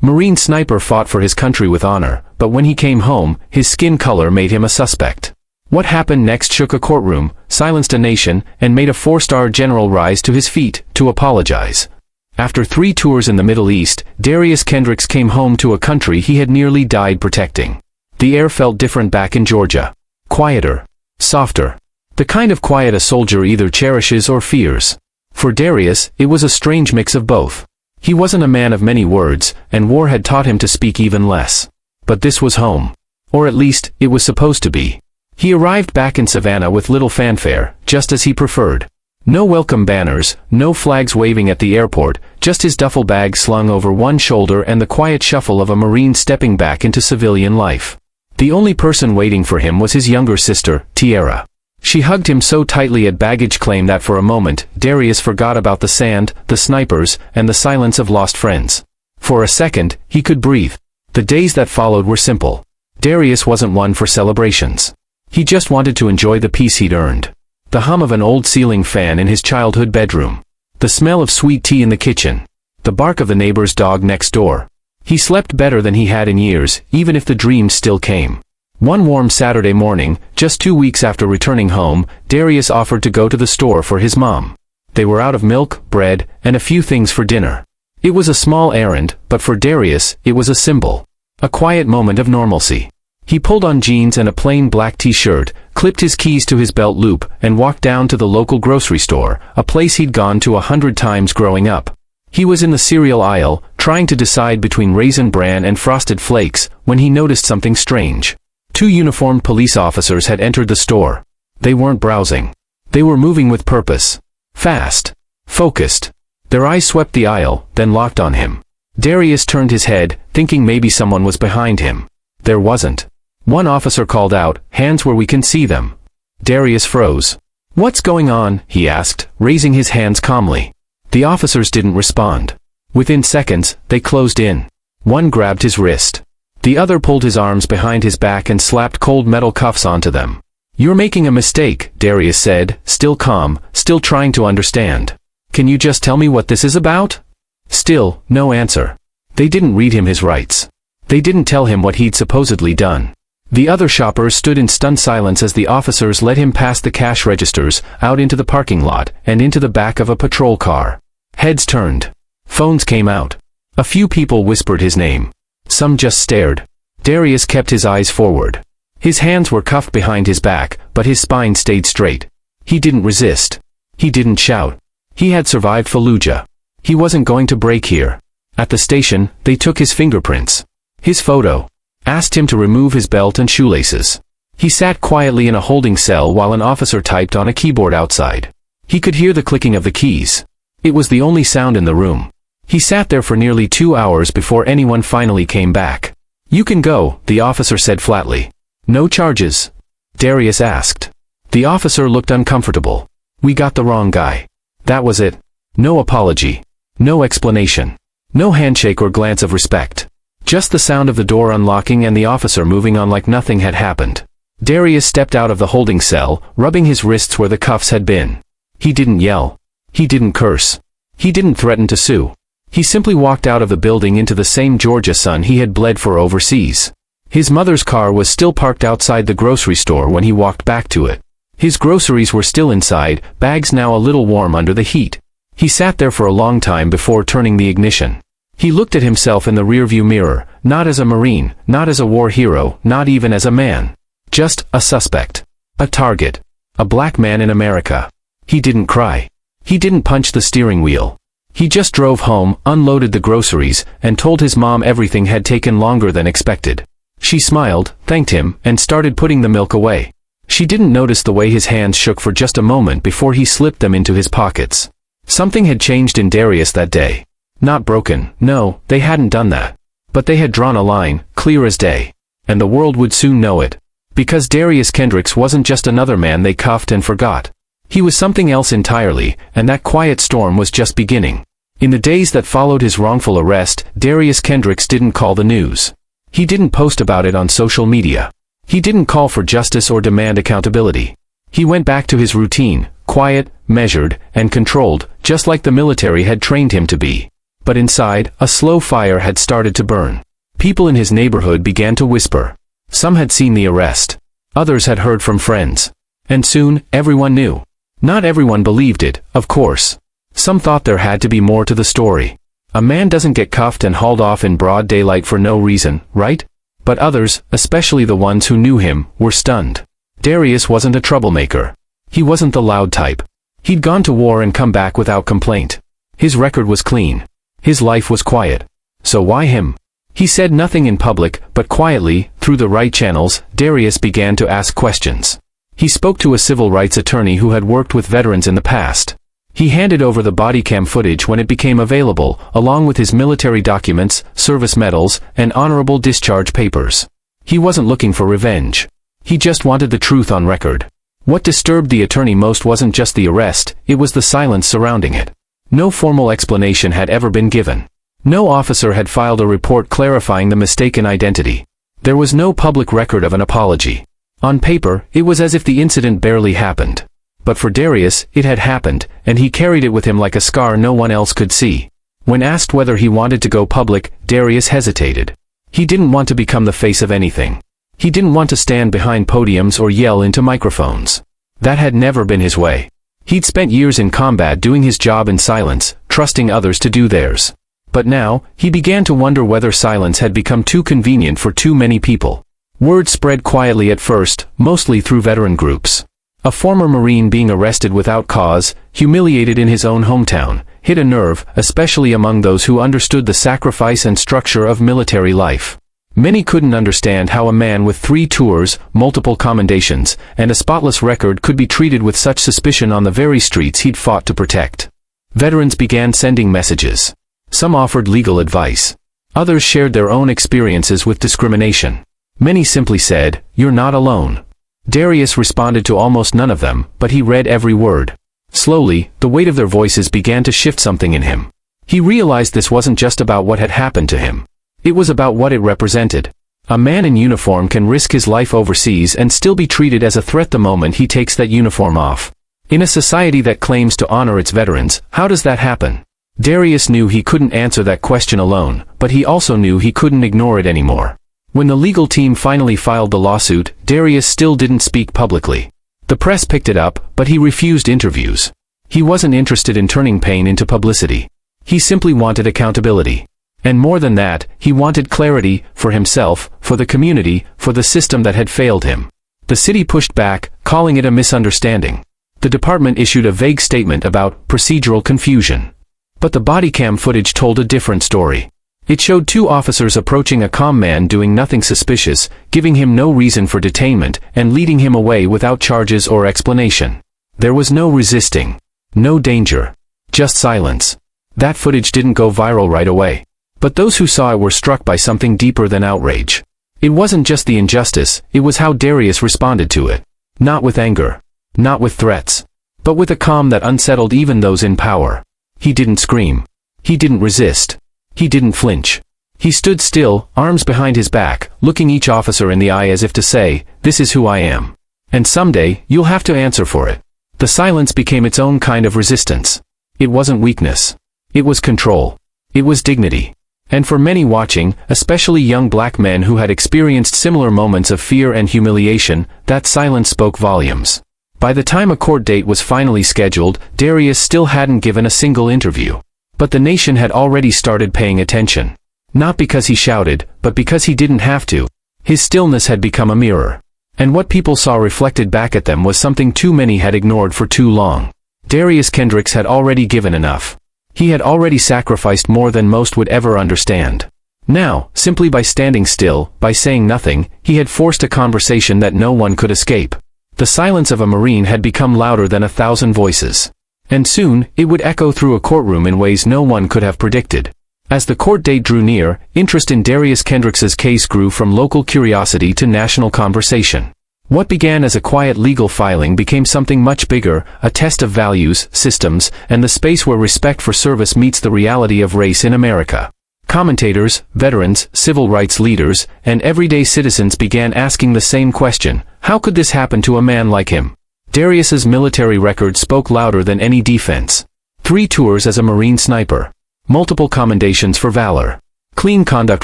Marine sniper fought for his country with honor, but when he came home, his skin color made him a suspect. What happened next shook a courtroom, silenced a nation, and made a 4-star general rise to his feet to apologize. After 3 tours in the Middle East, Darius Kendricks came home to a country he had nearly died protecting. The air felt different back in Georgia. Quieter. Softer. The kind of quiet a soldier either cherishes or fears. For Darius, it was a strange mix of both. He wasn't a man of many words, and war had taught him to speak even less. But this was home. Or at least, it was supposed to be. He arrived back in Savannah with little fanfare, just as he preferred. No welcome banners, no flags waving at the airport, just his duffel bag slung over one shoulder and the quiet shuffle of a Marine stepping back into civilian life. The only person waiting for him was his younger sister, Tiara. She hugged him so tightly at baggage claim that for a moment, Darius forgot about the sand, the snipers, and the silence of lost friends. For a second, he could breathe. The days that followed were simple. Darius wasn't one for celebrations. He just wanted to enjoy the peace he'd earned. The hum of an old ceiling fan in his childhood bedroom. The smell of sweet tea in the kitchen. The bark of the neighbor's dog next door. He slept better than he had in years, even if the dreams still came. One warm Saturday morning, just 2 weeks after returning home, Darius offered to go to the store for his mom. They were out of milk, bread, and a few things for dinner. It was a small errand, but for Darius, it was a symbol. A quiet moment of normalcy. He pulled on jeans and a plain black t-shirt, clipped his keys to his belt loop, and walked down to the local grocery store, a place he'd gone to 100 times growing up. He was in the cereal aisle, trying to decide between Raisin Bran and Frosted Flakes, when he noticed something strange. 2 uniformed police officers had entered the store. They weren't browsing. They were moving with purpose. Fast. Focused. Their eyes swept the aisle, then locked on him. Darius turned his head, thinking maybe someone was behind him. There wasn't. One officer called out, "Hands where we can see them." Darius froze. "What's going on?" he asked, raising his hands calmly. The officers didn't respond. Within seconds, they closed in. One grabbed his wrist. The other pulled his arms behind his back and slapped cold metal cuffs onto them. "You're making a mistake," Darius said, still calm, still trying to understand. "Can you just tell me what this is about?" Still, no answer. They didn't read him his rights. They didn't tell him what he'd supposedly done. The other shoppers stood in stunned silence as the officers led him past the cash registers, out into the parking lot, and into the back of a patrol car. Heads turned. Phones came out. A few people whispered his name. Some just stared. Darius kept his eyes forward. His hands were cuffed behind his back, but his spine stayed straight. He didn't resist. He didn't shout. He had survived Fallujah. He wasn't going to break here. At the station, they took his fingerprints. His photo. Asked him to remove his belt and shoelaces. He sat quietly in a holding cell while an officer typed on a keyboard outside. He could hear the clicking of the keys. It was the only sound in the room. He sat there for nearly 2 hours before anyone finally came back. "You can go," the officer said flatly. "No charges?" Darius asked. The officer looked uncomfortable. "We got the wrong guy." That was it. No apology. No explanation. No handshake or glance of respect. Just the sound of the door unlocking and the officer moving on like nothing had happened. Darius stepped out of the holding cell, rubbing his wrists where the cuffs had been. He didn't yell. He didn't curse. He didn't threaten to sue. He simply walked out of the building into the same Georgia sun he had bled for overseas. His mother's car was still parked outside the grocery store when he walked back to it. His groceries were still inside, bags now a little warm under the heat. He sat there for a long time before turning the ignition. He looked at himself in the rearview mirror, not as a Marine, not as a war hero, not even as a man. Just a suspect. A target. A black man in America. He didn't cry. He didn't punch the steering wheel. He just drove home, unloaded the groceries, and told his mom everything had taken longer than expected. She smiled, thanked him, and started putting the milk away. She didn't notice the way his hands shook for just a moment before he slipped them into his pockets. Something had changed in Darius that day. Not broken, no, they hadn't done that. But they had drawn a line, clear as day. And the world would soon know it. Because Darius Kendricks wasn't just another man they cuffed and forgot. He was something else entirely, and that quiet storm was just beginning. In the days that followed his wrongful arrest, Darius Kendricks didn't call the news. He didn't post about it on social media. He didn't call for justice or demand accountability. He went back to his routine, quiet, measured, and controlled, just like the military had trained him to be. But inside, a slow fire had started to burn. People in his neighborhood began to whisper. Some had seen the arrest. Others had heard from friends. And soon, everyone knew. Not everyone believed it, of course. Some thought there had to be more to the story. A man doesn't get cuffed and hauled off in broad daylight for no reason, right? But others, especially the ones who knew him, were stunned. Darius wasn't a troublemaker. He wasn't the loud type. He'd gone to war and come back without complaint. His record was clean. His life was quiet. So why him? He said nothing in public, but quietly, through the right channels, Darius began to ask questions. He spoke to a civil rights attorney who had worked with veterans in the past. He handed over the body cam footage when it became available, along with his military documents, service medals, and honorable discharge papers. He wasn't looking for revenge. He just wanted the truth on record. What disturbed the attorney most wasn't just the arrest, it was the silence surrounding it. No formal explanation had ever been given. No officer had filed a report clarifying the mistaken identity. There was no public record of an apology. On paper, it was as if the incident barely happened. But for Darius, it had happened, and he carried it with him like a scar no one else could see. When asked whether he wanted to go public, Darius hesitated. He didn't want to become the face of anything. He didn't want to stand behind podiums or yell into microphones. That had never been his way. He'd spent years in combat doing his job in silence, trusting others to do theirs. But now, he began to wonder whether silence had become too convenient for too many people. Word spread quietly at first, mostly through veteran groups. A former Marine being arrested without cause, humiliated in his own hometown, hit a nerve, especially among those who understood the sacrifice and structure of military life. Many couldn't understand how a man with 3 tours, multiple commendations, and a spotless record could be treated with such suspicion on the very streets he'd fought to protect. Veterans began sending messages. Some offered legal advice. Others shared their own experiences with discrimination. Many simply said, "You're not alone." Darius responded to almost none of them, but he read every word. Slowly, the weight of their voices began to shift something in him. He realized this wasn't just about what had happened to him. It was about what it represented. A man in uniform can risk his life overseas and still be treated as a threat the moment he takes that uniform off. In a society that claims to honor its veterans, how does that happen? Darius knew he couldn't answer that question alone, but he also knew he couldn't ignore it anymore. When the legal team finally filed the lawsuit, Darius still didn't speak publicly. The press picked it up, but he refused interviews. He wasn't interested in turning pain into publicity. He simply wanted accountability. And more than that, he wanted clarity, for himself, for the community, for the system that had failed him. The city pushed back, calling it a misunderstanding. The department issued a vague statement about procedural confusion. But the body cam footage told a different story. It showed 2 officers approaching a calm man doing nothing suspicious, giving him no reason for detainment, and leading him away without charges or explanation. There was no resisting. No danger. Just silence. That footage didn't go viral right away. But those who saw it were struck by something deeper than outrage. It wasn't just the injustice, it was how Darius responded to it. Not with anger. Not with threats. But with a calm that unsettled even those in power. He didn't scream. He didn't resist. He didn't flinch. He stood still, arms behind his back, looking each officer in the eye as if to say, "This is who I am. And someday, you'll have to answer for it." The silence became its own kind of resistance. It wasn't weakness. It was control. It was dignity. And for many watching, especially young black men who had experienced similar moments of fear and humiliation, that silence spoke volumes. By the time a court date was finally scheduled, Darius still hadn't given a single interview. But the nation had already started paying attention. Not because he shouted, but because he didn't have to. His stillness had become a mirror. And what people saw reflected back at them was something too many had ignored for too long. Darius Kendricks had already given enough. He had already sacrificed more than most would ever understand. Now, simply by standing still, by saying nothing, he had forced a conversation that no one could escape. The silence of a Marine had become louder than 1,000 voices. And soon, it would echo through a courtroom in ways no one could have predicted. As the court date drew near, interest in Darius Kendricks's case grew from local curiosity to national conversation. What began as a quiet legal filing became something much bigger, a test of values, systems, and the space where respect for service meets the reality of race in America. Commentators, veterans, civil rights leaders, and everyday citizens began asking the same question: how could this happen to a man like him? Darius's military record spoke louder than any defense. 3 tours as a Marine sniper. multiple commendations for valor, clean conduct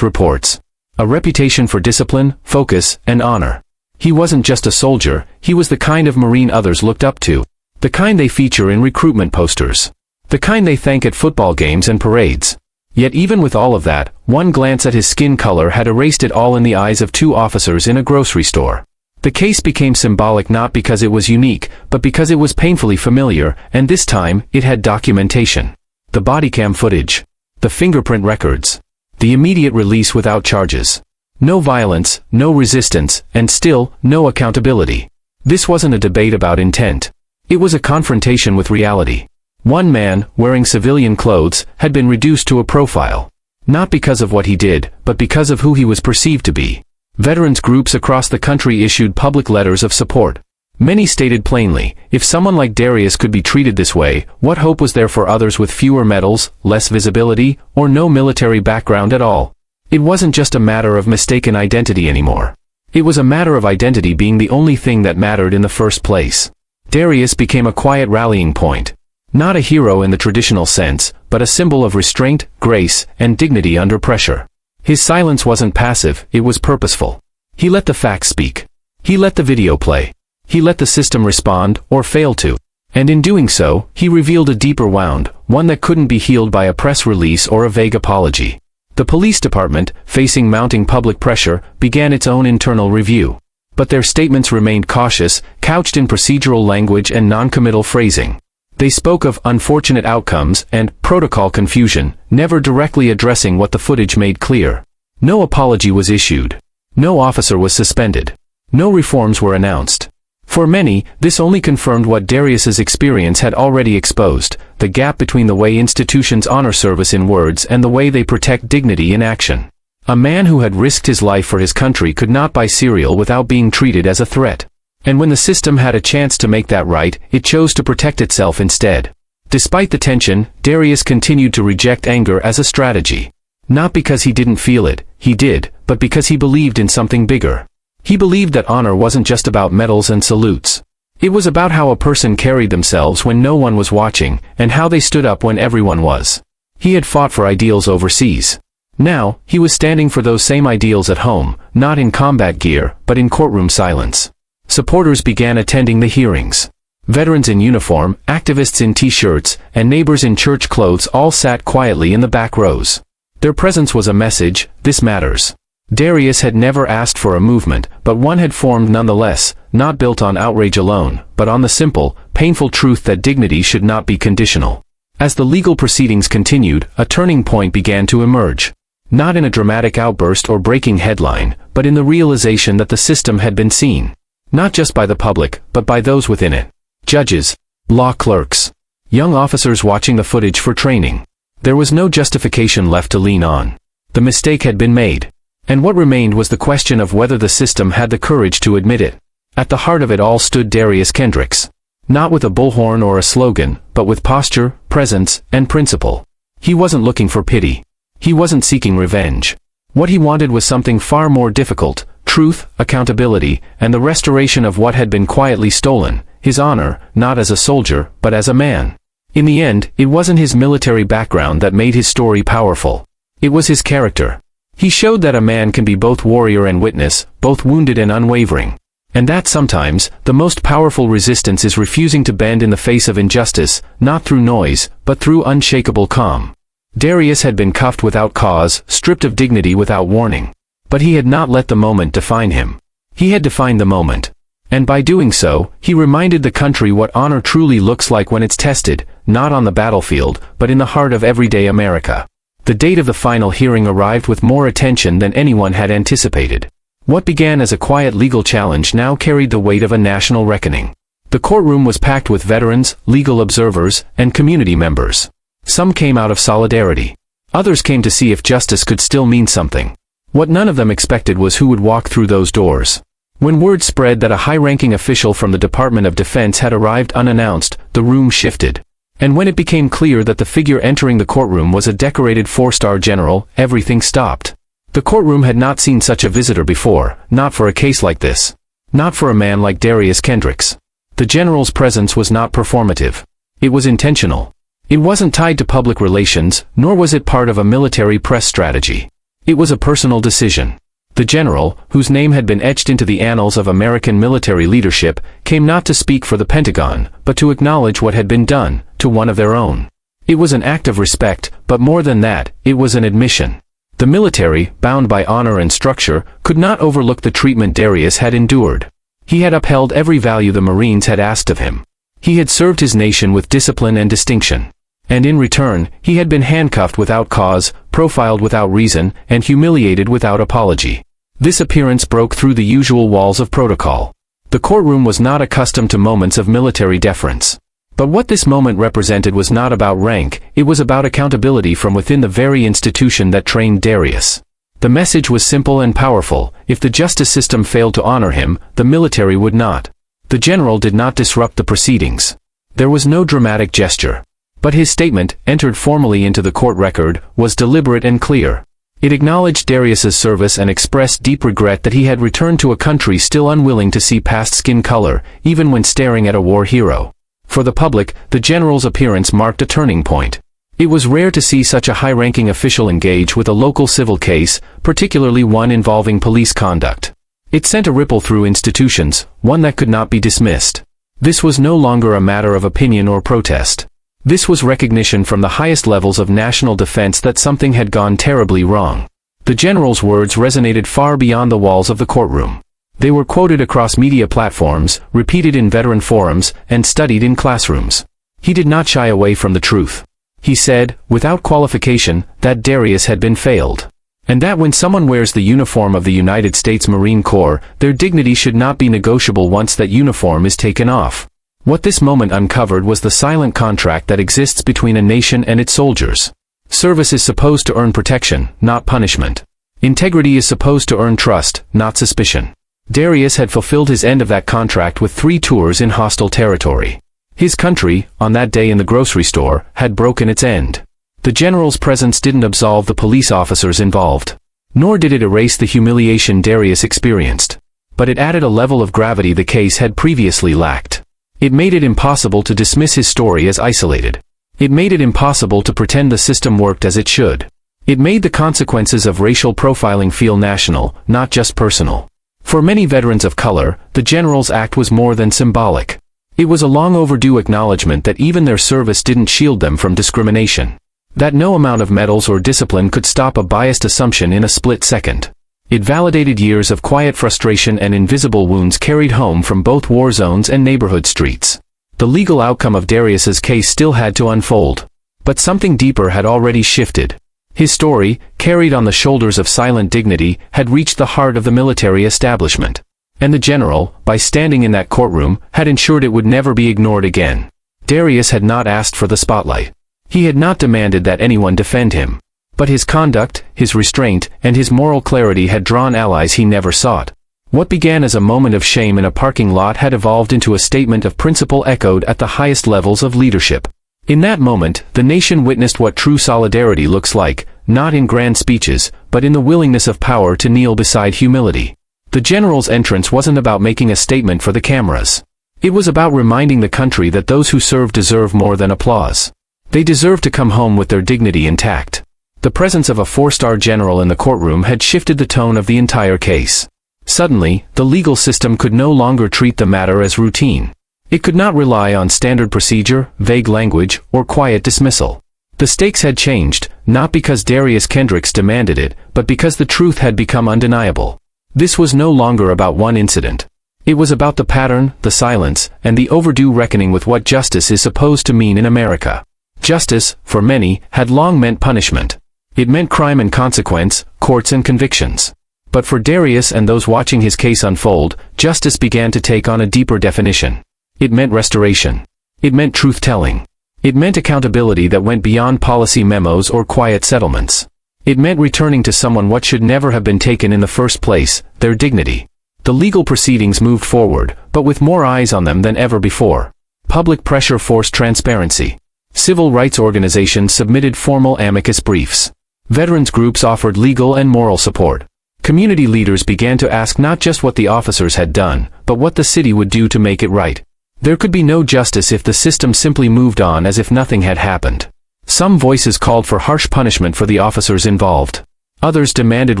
reports, a reputation for discipline, focus, and honor. He wasn't just a soldier, he was the kind of Marine others looked up to, the kind they feature in recruitment posters, the kind they thank at football games and parades. Yet even with all of that, one glance at his skin color had erased it all in the eyes of two officers in a grocery store. The case became symbolic not because it was unique, but because it was painfully familiar, and this time, it had documentation. The bodycam footage, the fingerprint records, the immediate release without charges. No violence, no resistance, and still, no accountability. This wasn't a debate about intent. It was a confrontation with reality. One man, wearing civilian clothes, had been reduced to a profile. Not because of what he did, but because of who he was perceived to be. Veterans groups across the country issued public letters of support. Many stated plainly, if someone like Darius could be treated this way, what hope was there for others with fewer medals, less visibility, or no military background at all? It wasn't just a matter of mistaken identity anymore. It was a matter of identity being the only thing that mattered in the first place. Darius became a quiet rallying point. Not a hero in the traditional sense, but a symbol of restraint, grace, and dignity under pressure. His silence wasn't passive, it was purposeful. He let the facts speak. He let the video play. He let the system respond, or fail to. And in doing so, he revealed a deeper wound, one that couldn't be healed by a press release or a vague apology. The police department, facing mounting public pressure, began its own internal review. But their statements remained cautious, couched in procedural language and non-committal phrasing. They spoke of unfortunate outcomes and protocol confusion, never directly addressing what the footage made clear. No apology was issued. No officer was suspended. No reforms were announced. For many, this only confirmed what Darius's experience had already exposed, the gap between the way institutions honor service in words and the way they protect dignity in action. A man who had risked his life for his country could not buy cereal without being treated as a threat. And when the system had a chance to make that right, it chose to protect itself instead. Despite the tension, Darius continued to reject anger as a strategy. Not because he didn't feel it, he did, but because he believed in something bigger. He believed that honor wasn't just about medals and salutes. It was about how a person carried themselves when no one was watching, and how they stood up when everyone was. He had fought for ideals overseas. Now, he was standing for those same ideals at home, not in combat gear, but in courtroom silence. Supporters began attending the hearings. Veterans in uniform, activists in t-shirts, and neighbors in church clothes all sat quietly in the back rows. Their presence was a message, this matters. Darius had never asked for a movement, but one had formed nonetheless, not built on outrage alone, but on the simple, painful truth that dignity should not be conditional. As the legal proceedings continued, a turning point began to emerge. Not in a dramatic outburst or breaking headline, but in the realization that the system had been seen. Not just by the public, but by those within it. Judges, law clerks, young officers watching the footage for training. There was no justification left to lean on. The mistake had been made. And what remained was the question of whether the system had the courage to admit it. At the heart of it all stood Darius Kendricks. Not with a bullhorn or a slogan, but with posture, presence, and principle. He wasn't looking for pity. He wasn't seeking revenge. What he wanted was something far more difficult: truth, accountability, and the restoration of what had been quietly stolen, his honor, not as a soldier, but as a man. In the end, it wasn't his military background that made his story powerful. It was his character. He showed that a man can be both warrior and witness, both wounded and unwavering. And that sometimes, the most powerful resistance is refusing to bend in the face of injustice, not through noise, but through unshakable calm. Darius had been cuffed without cause, stripped of dignity without warning. But he had not let the moment define him. He had defined the moment. And by doing so, he reminded the country what honor truly looks like when it's tested, not on the battlefield, but in the heart of everyday America. The date of the final hearing arrived with more attention than anyone had anticipated. What began as a quiet legal challenge now carried the weight of a national reckoning. The courtroom was packed with veterans, legal observers, and community members. Some came out of solidarity. Others came to see if justice could still mean something. What none of them expected was who would walk through those doors. When word spread that a high-ranking official from the Department of Defense had arrived unannounced, the room shifted. And when it became clear that the figure entering the courtroom was a decorated 4-star general, everything stopped. The courtroom had not seen such a visitor before, not for a case like this. Not for a man like Darius Kendricks. The general's presence was not performative. It was intentional. It wasn't tied to public relations, nor was it part of a military press strategy. It was a personal decision. The general, whose name had been etched into the annals of American military leadership, came not to speak for the Pentagon, but to acknowledge what had been done to one of their own. It was an act of respect, but more than that, it was an admission. The military, bound by honor and structure, could not overlook the treatment Darius had endured. He had upheld every value the Marines had asked of him. He had served his nation with discipline and distinction. And in return, he had been handcuffed without cause, profiled without reason, and humiliated without apology. This appearance broke through the usual walls of protocol. The courtroom was not accustomed to moments of military deference. But what this moment represented was not about rank, it was about accountability from within the very institution that trained Darius. The message was simple and powerful: if the justice system failed to honor him, the military would not. The general did not disrupt the proceedings. There was no dramatic gesture. But his statement, entered formally into the court record, was deliberate and clear. It acknowledged Darius's service and expressed deep regret that he had returned to a country still unwilling to see past skin color, even when staring at a war hero. For the public, the general's appearance marked a turning point. It was rare to see such a high-ranking official engage with a local civil case, particularly one involving police conduct. It sent a ripple through institutions, one that could not be dismissed. This was no longer a matter of opinion or protest. This was recognition from the highest levels of national defense that something had gone terribly wrong. The general's words resonated far beyond the walls of the courtroom. They were quoted across media platforms, repeated in veteran forums, and studied in classrooms. He did not shy away from the truth. He said, without qualification, that Darius had been failed. And that when someone wears the uniform of the United States Marine Corps, their dignity should not be negotiable once that uniform is taken off. What this moment uncovered was the silent contract that exists between a nation and its soldiers. Service is supposed to earn protection, not punishment. Integrity is supposed to earn trust, not suspicion. Darius had fulfilled his end of that contract with 3 tours in hostile territory. His country, on that day in the grocery store, had broken its end. The general's presence didn't absolve the police officers involved. Nor did it erase the humiliation Darius experienced. But it added a level of gravity the case had previously lacked. It made it impossible to dismiss his story as isolated. It made it impossible to pretend the system worked as it should. It made the consequences of racial profiling feel national, not just personal. For many veterans of color, the general's act was more than symbolic. It was a long overdue acknowledgement that even their service didn't shield them from discrimination. That no amount of medals or discipline could stop a biased assumption in a split second. It validated years of quiet frustration and invisible wounds carried home from both war zones and neighborhood streets. The legal outcome of Darius's case still had to unfold. But something deeper had already shifted. His story, carried on the shoulders of silent dignity, had reached the heart of the military establishment. And the general, by standing in that courtroom, had ensured it would never be ignored again. Darius had not asked for the spotlight. He had not demanded that anyone defend him. But his conduct, his restraint, and his moral clarity had drawn allies he never sought. What began as a moment of shame in a parking lot had evolved into a statement of principle echoed at the highest levels of leadership. In that moment, the nation witnessed what true solidarity looks like, not in grand speeches, but in the willingness of power to kneel beside humility. The general's entrance wasn't about making a statement for the cameras. It was about reminding the country that those who serve deserve more than applause. They deserve to come home with their dignity intact. The presence of a 4-star general in the courtroom had shifted the tone of the entire case. Suddenly, the legal system could no longer treat the matter as routine. It could not rely on standard procedure, vague language, or quiet dismissal. The stakes had changed, not because Darius Kendricks demanded it, but because the truth had become undeniable. This was no longer about one incident. It was about the pattern, the silence, and the overdue reckoning with what justice is supposed to mean in America. Justice, for many, had long meant punishment. It meant crime and consequence, courts and convictions. But for Darius and those watching his case unfold, justice began to take on a deeper definition. It meant restoration. It meant truth-telling. It meant accountability that went beyond policy memos or quiet settlements. It meant returning to someone what should never have been taken in the first place, their dignity. The legal proceedings moved forward, but with more eyes on them than ever before. Public pressure forced transparency. Civil rights organizations submitted formal amicus briefs. Veterans groups offered legal and moral support. Community leaders began to ask not just what the officers had done, but what the city would do to make it right. There could be no justice if the system simply moved on as if nothing had happened. Some voices called for harsh punishment for the officers involved. Others demanded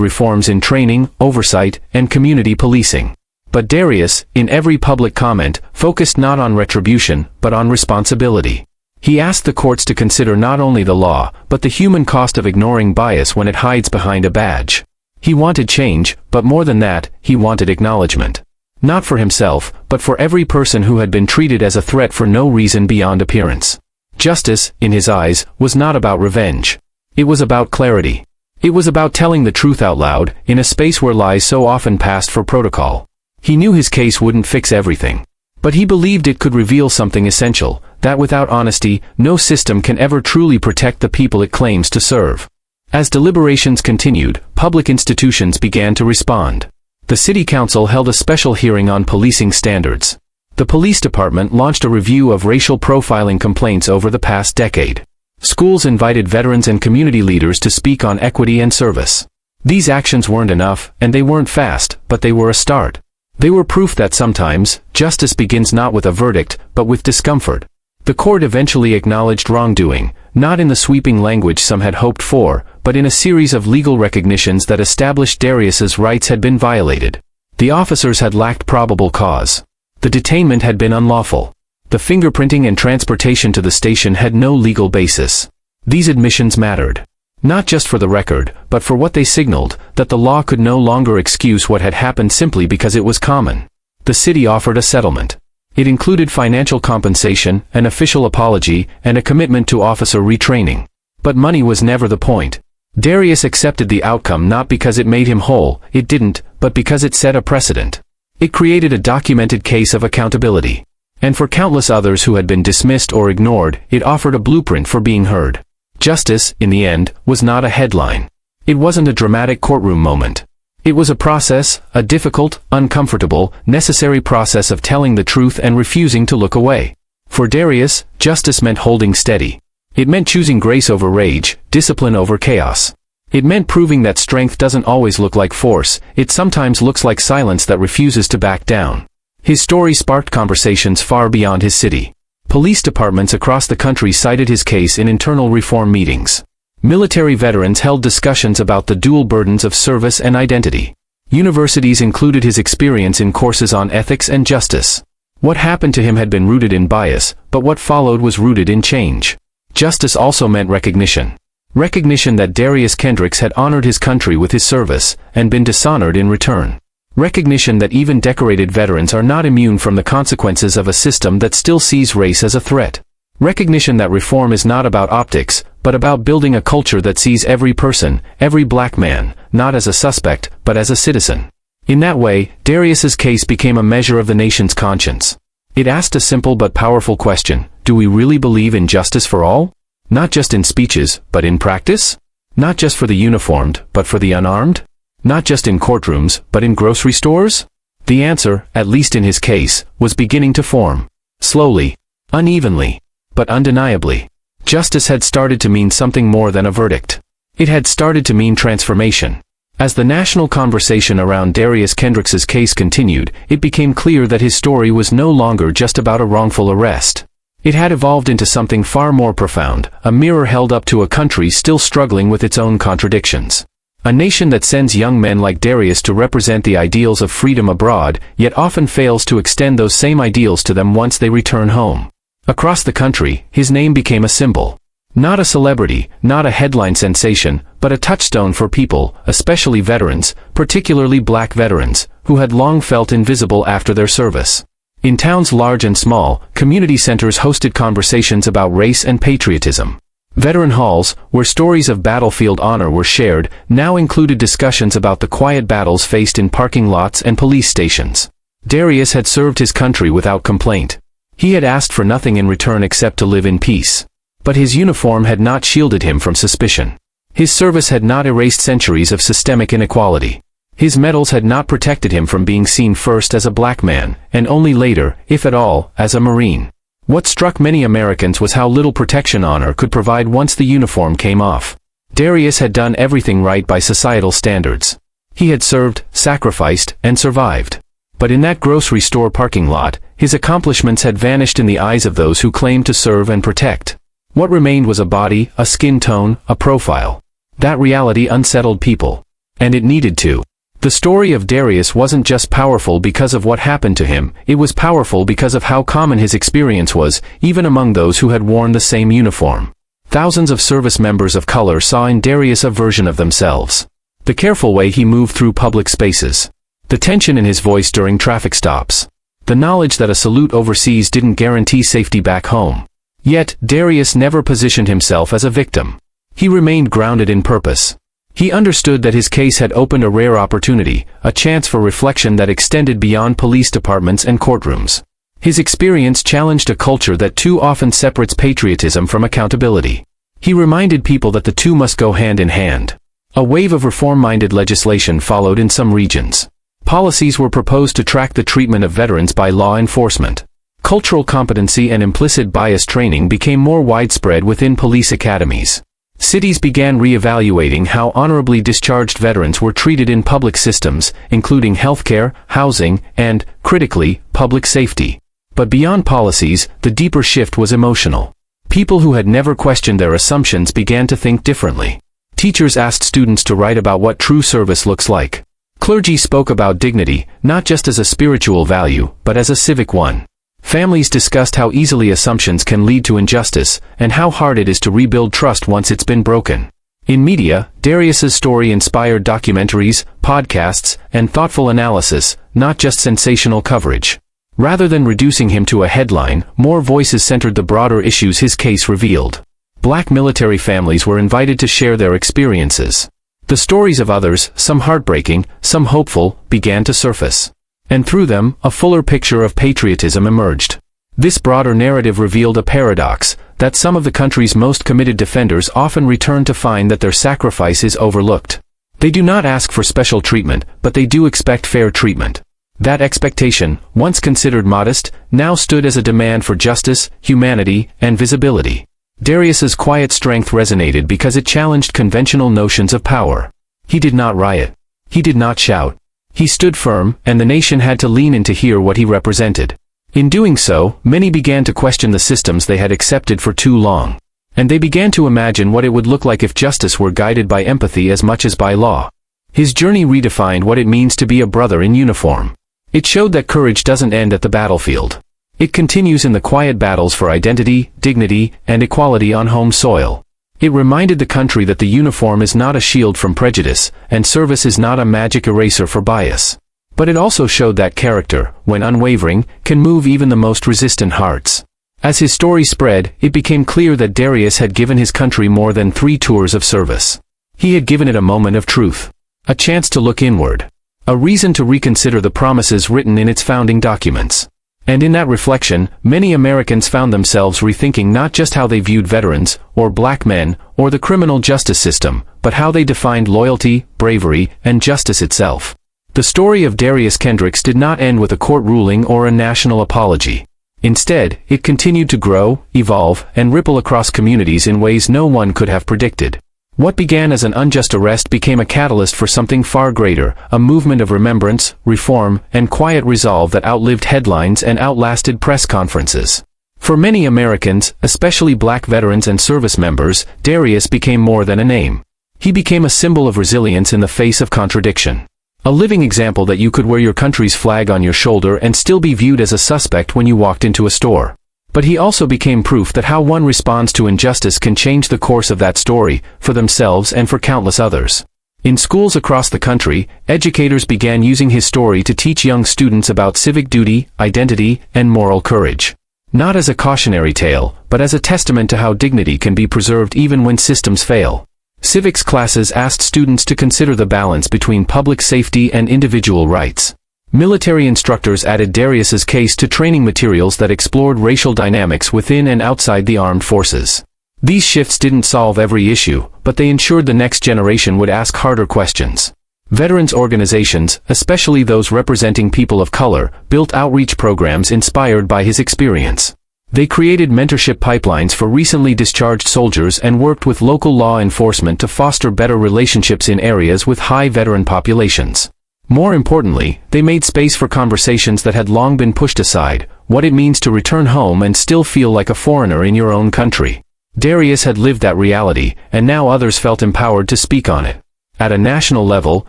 reforms in training, oversight, and community policing. But Darius, in every public comment, focused not on retribution, but on responsibility. He asked the courts to consider not only the law, but the human cost of ignoring bias when it hides behind a badge. He wanted change, but more than that, he wanted acknowledgement. Not for himself, but for every person who had been treated as a threat for no reason beyond appearance. Justice, in his eyes, was not about revenge. It was about clarity. It was about telling the truth out loud, in a space where lies so often passed for protocol. He knew his case wouldn't fix everything. But he believed it could reveal something essential, that without honesty, no system can ever truly protect the people it claims to serve. As deliberations continued, public institutions began to respond. The city council held a special hearing on policing standards. The police department launched a review of racial profiling complaints over the past decade. Schools invited veterans and community leaders to speak on equity and service. These actions weren't enough, and they weren't fast, but they were a start. They were proof that sometimes, justice begins not with a verdict, but with discomfort. The court eventually acknowledged wrongdoing, not in the sweeping language some had hoped for, but in a series of legal recognitions that established Darius's rights had been violated. The officers had lacked probable cause. The detainment had been unlawful. The fingerprinting and transportation to the station had no legal basis. These admissions mattered. Not just for the record, but for what they signaled, that the law could no longer excuse what had happened simply because it was common. The city offered a settlement. It included financial compensation, an official apology, and a commitment to officer retraining. But money was never the point. Darius accepted the outcome not because it made him whole, it didn't, but because it set a precedent. It created a documented case of accountability. And for countless others who had been dismissed or ignored, it offered a blueprint for being heard. Justice, in the end, was not a headline. It wasn't a dramatic courtroom moment. It was a process, a difficult, uncomfortable, necessary process of telling the truth and refusing to look away. For Darius, justice meant holding steady. It meant choosing grace over rage, discipline over chaos. It meant proving that strength doesn't always look like force, it sometimes looks like silence that refuses to back down. His story sparked conversations far beyond his city. Police departments across the country cited his case in internal reform meetings. Military veterans held discussions about the dual burdens of service and identity. Universities included his experience in courses on ethics and justice. What happened to him had been rooted in bias, but what followed was rooted in change. Justice also meant recognition. Recognition that Darius Kendricks had honored his country with his service, and been dishonored in return. Recognition that even decorated veterans are not immune from the consequences of a system that still sees race as a threat. Recognition that reform is not about optics, but about building a culture that sees every person, every black man, not as a suspect, but as a citizen. In that way, Darius's case became a measure of the nation's conscience. It asked a simple but powerful question: do we really believe in justice for all? Not just in speeches, but in practice? Not just for the uniformed, but for the unarmed? Not just in courtrooms, but in grocery stores? The answer, at least in his case, was beginning to form. Slowly, unevenly, but undeniably. Justice had started to mean something more than a verdict. It had started to mean transformation. As the national conversation around Darius Kendricks's case continued, it became clear that his story was no longer just about a wrongful arrest. It had evolved into something far more profound, a mirror held up to a country still struggling with its own contradictions. A nation that sends young men like Darius to represent the ideals of freedom abroad, yet often fails to extend those same ideals to them once they return home. Across the country, his name became a symbol. Not a celebrity, not a headline sensation, but a touchstone for people, especially veterans, particularly black veterans, who had long felt invisible after their service. In towns large and small, community centers hosted conversations about race and patriotism. Veteran halls, where stories of battlefield honor were shared, now included discussions about the quiet battles faced in parking lots and police stations. Darius had served his country without complaint. He had asked for nothing in return except to live in peace. But his uniform had not shielded him from suspicion. His service had not erased centuries of systemic inequality. His medals had not protected him from being seen first as a black man, and only later, if at all, as a Marine. What struck many Americans was how little protection honor could provide once the uniform came off. Darius had done everything right by societal standards. He had served, sacrificed, and survived. But in that grocery store parking lot, His accomplishments had vanished in the eyes of those who claimed to serve and protect. What remained was a body, a skin tone, a profile. That reality unsettled people. And it needed to. The story of Darius wasn't just powerful because of what happened to him, it was powerful because of how common his experience was, even among those who had worn the same uniform. Thousands of service members of color saw in Darius a version of themselves. The careful way he moved through public spaces. The tension in his voice during traffic stops. The knowledge that a salute overseas didn't guarantee safety back home. Yet, Darius never positioned himself as a victim. He remained grounded in purpose. He understood that his case had opened a rare opportunity, a chance for reflection that extended beyond police departments and courtrooms. His experience challenged a culture that too often separates patriotism from accountability. He reminded people that the two must go hand in hand. A wave of reform-minded legislation followed in some regions. Policies were proposed to track the treatment of veterans by law enforcement. Cultural competency and implicit bias training became more widespread within police academies. Cities began re-evaluating how honorably discharged veterans were treated in public systems, including healthcare, housing, and, critically, public safety. But beyond policies, the deeper shift was emotional. People who had never questioned their assumptions began to think differently. Teachers asked students to write about what true service looks like. Clergy spoke about dignity, not just as a spiritual value, but as a civic one. Families discussed how easily assumptions can lead to injustice, and how hard it is to rebuild trust once it's been broken. In media, Darius's story inspired documentaries, podcasts, and thoughtful analysis, not just sensational coverage. Rather than reducing him to a headline, more voices centered the broader issues his case revealed. Black military families were invited to share their experiences. The stories of others, some heartbreaking, some hopeful, began to surface. And through them, a fuller picture of patriotism emerged. This broader narrative revealed a paradox, that some of the country's most committed defenders often return to find that their sacrifice is overlooked. They do not ask for special treatment, but they do expect fair treatment. That expectation, once considered modest, now stood as a demand for justice, humanity, and visibility. Darius's quiet strength resonated because it challenged conventional notions of power. He did not riot. He did not shout. He stood firm, and the nation had to lean in to hear what he represented. In doing so, many began to question the systems they had accepted for too long. And they began to imagine what it would look like if justice were guided by empathy as much as by law. His journey redefined what it means to be a brother in uniform. It showed that courage doesn't end at the battlefield. It continues in the quiet battles for identity, dignity, and equality on home soil. It reminded the country that the uniform is not a shield from prejudice, and service is not a magic eraser for bias. But it also showed that character, when unwavering, can move even the most resistant hearts. As his story spread, it became clear that Darius had given his country more than 3 tours of service. He had given it a moment of truth. A chance to look inward. A reason to reconsider the promises written in its founding documents. And in that reflection, many Americans found themselves rethinking not just how they viewed veterans, or black men, or the criminal justice system, but how they defined loyalty, bravery, and justice itself. The story of Darius Kendricks did not end with a court ruling or a national apology. Instead, it continued to grow, evolve, and ripple across communities in ways no one could have predicted. What began as an unjust arrest became a catalyst for something far greater, a movement of remembrance, reform, and quiet resolve that outlived headlines and outlasted press conferences. For many Americans, especially black veterans and service members, Darius became more than a name. He became a symbol of resilience in the face of contradiction. A living example that you could wear your country's flag on your shoulder and still be viewed as a suspect when you walked into a store. But he also became proof that how one responds to injustice can change the course of that story, for themselves and for countless others. In schools across the country, educators began using his story to teach young students about civic duty, identity, and moral courage. Not as a cautionary tale, but as a testament to how dignity can be preserved even when systems fail. Civics classes asked students to consider the balance between public safety and individual rights. Military instructors added Darius's case to training materials that explored racial dynamics within and outside the armed forces. These shifts didn't solve every issue, but they ensured the next generation would ask harder questions. Veterans organizations, especially those representing people of color, built outreach programs inspired by his experience. They created mentorship pipelines for recently discharged soldiers and worked with local law enforcement to foster better relationships in areas with high veteran populations. More importantly, they made space for conversations that had long been pushed aside, what it means to return home and still feel like a foreigner in your own country. Darius had lived that reality, and now others felt empowered to speak on it. At a national level,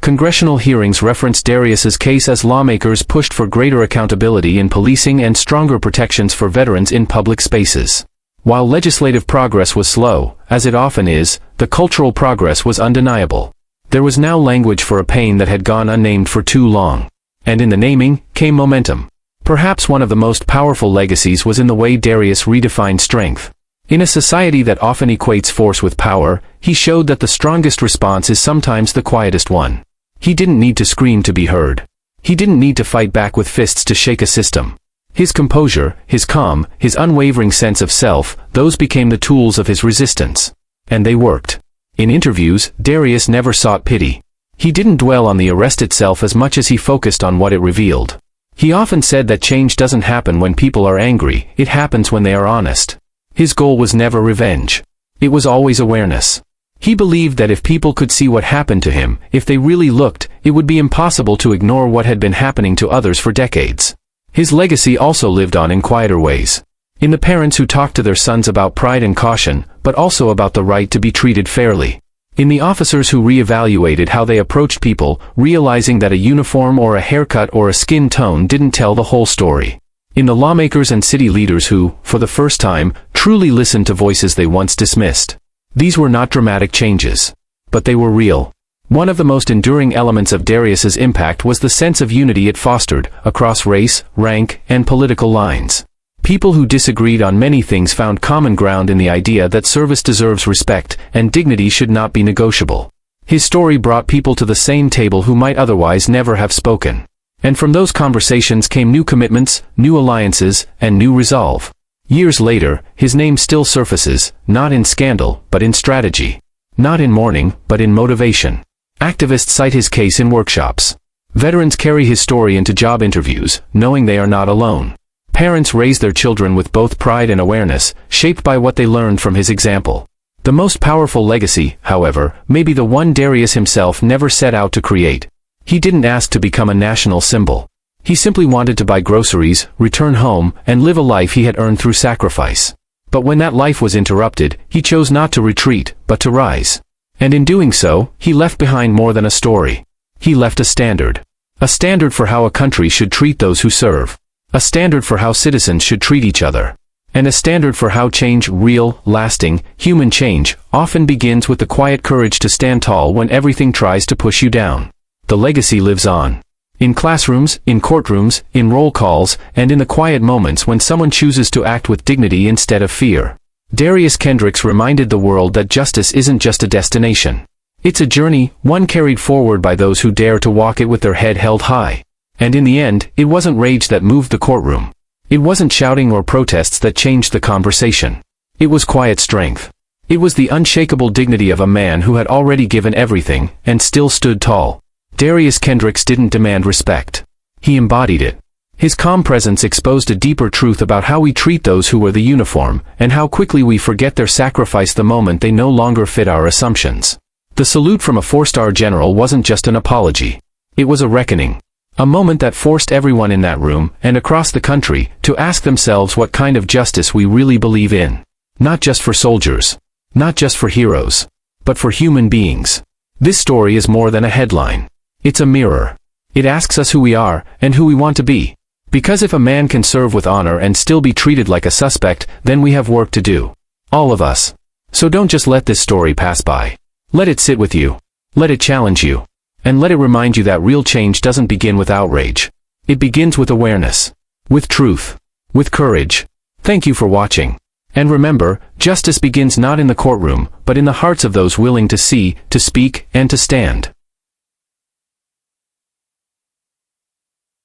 congressional hearings referenced Darius's case as lawmakers pushed for greater accountability in policing and stronger protections for veterans in public spaces. While legislative progress was slow, as it often is, the cultural progress was undeniable. There was now language for a pain that had gone unnamed for too long. And in the naming, came momentum. Perhaps one of the most powerful legacies was in the way Darius redefined strength. In a society that often equates force with power, he showed that the strongest response is sometimes the quietest one. He didn't need to scream to be heard. He didn't need to fight back with fists to shake a system. His composure, his calm, his unwavering sense of self, those became the tools of his resistance. And they worked. In interviews, Darius never sought pity. He didn't dwell on the arrest itself as much as he focused on what it revealed. He often said that change doesn't happen when people are angry, it happens when they are honest. His goal was never revenge. It was always awareness. He believed that if people could see what happened to him, if they really looked, it would be impossible to ignore what had been happening to others for decades. His legacy also lived on in quieter ways. In the parents who talked to their sons about pride and caution, but also about the right to be treated fairly. In the officers who re-evaluated how they approached people, realizing that a uniform or a haircut or a skin tone didn't tell the whole story. In the lawmakers and city leaders who, for the first time, truly listened to voices they once dismissed. These were not dramatic changes. But they were real. One of the most enduring elements of Darius's impact was the sense of unity it fostered, across race, rank, and political lines. People who disagreed on many things found common ground in the idea that service deserves respect, and dignity should not be negotiable. His story brought people to the same table who might otherwise never have spoken. And from those conversations came new commitments, new alliances, and new resolve. Years later, his name still surfaces, not in scandal, but in strategy. Not in mourning, but in motivation. Activists cite his case in workshops. Veterans carry his story into job interviews, knowing they are not alone. Parents raise their children with both pride and awareness, shaped by what they learned from his example. The most powerful legacy, however, may be the one Darius himself never set out to create. He didn't ask to become a national symbol. He simply wanted to buy groceries, return home, and live a life he had earned through sacrifice. But when that life was interrupted, he chose not to retreat, but to rise. And in doing so, he left behind more than a story. He left a standard. A standard for how a country should treat those who serve. A standard for how citizens should treat each other. And a standard for how change, real, lasting, human change, often begins with the quiet courage to stand tall when everything tries to push you down. The legacy lives on. In classrooms, in courtrooms, in roll calls, and in the quiet moments when someone chooses to act with dignity instead of fear. Darius Kendricks reminded the world that justice isn't just a destination. It's a journey, one carried forward by those who dare to walk it with their head held high. And in the end, it wasn't rage that moved the courtroom. It wasn't shouting or protests that changed the conversation. It was quiet strength. It was the unshakable dignity of a man who had already given everything, and still stood tall. Darius Kendricks didn't demand respect. He embodied it. His calm presence exposed a deeper truth about how we treat those who wear the uniform, and how quickly we forget their sacrifice the moment they no longer fit our assumptions. The salute from a four-star general wasn't just an apology. It was a reckoning. A moment that forced everyone in that room, and across the country, to ask themselves what kind of justice we really believe in. Not just for soldiers. Not just for heroes. But for human beings. This story is more than a headline. It's a mirror. It asks us who we are, and who we want to be. Because if a man can serve with honor and still be treated like a suspect, then we have work to do. All of us. So don't just let this story pass by. Let it sit with you. Let it challenge you. And let it remind you that real change doesn't begin with outrage. It begins with awareness. With truth. With courage. Thank you for watching. And remember, justice begins not in the courtroom, but in the hearts of those willing to see, to speak, and to stand.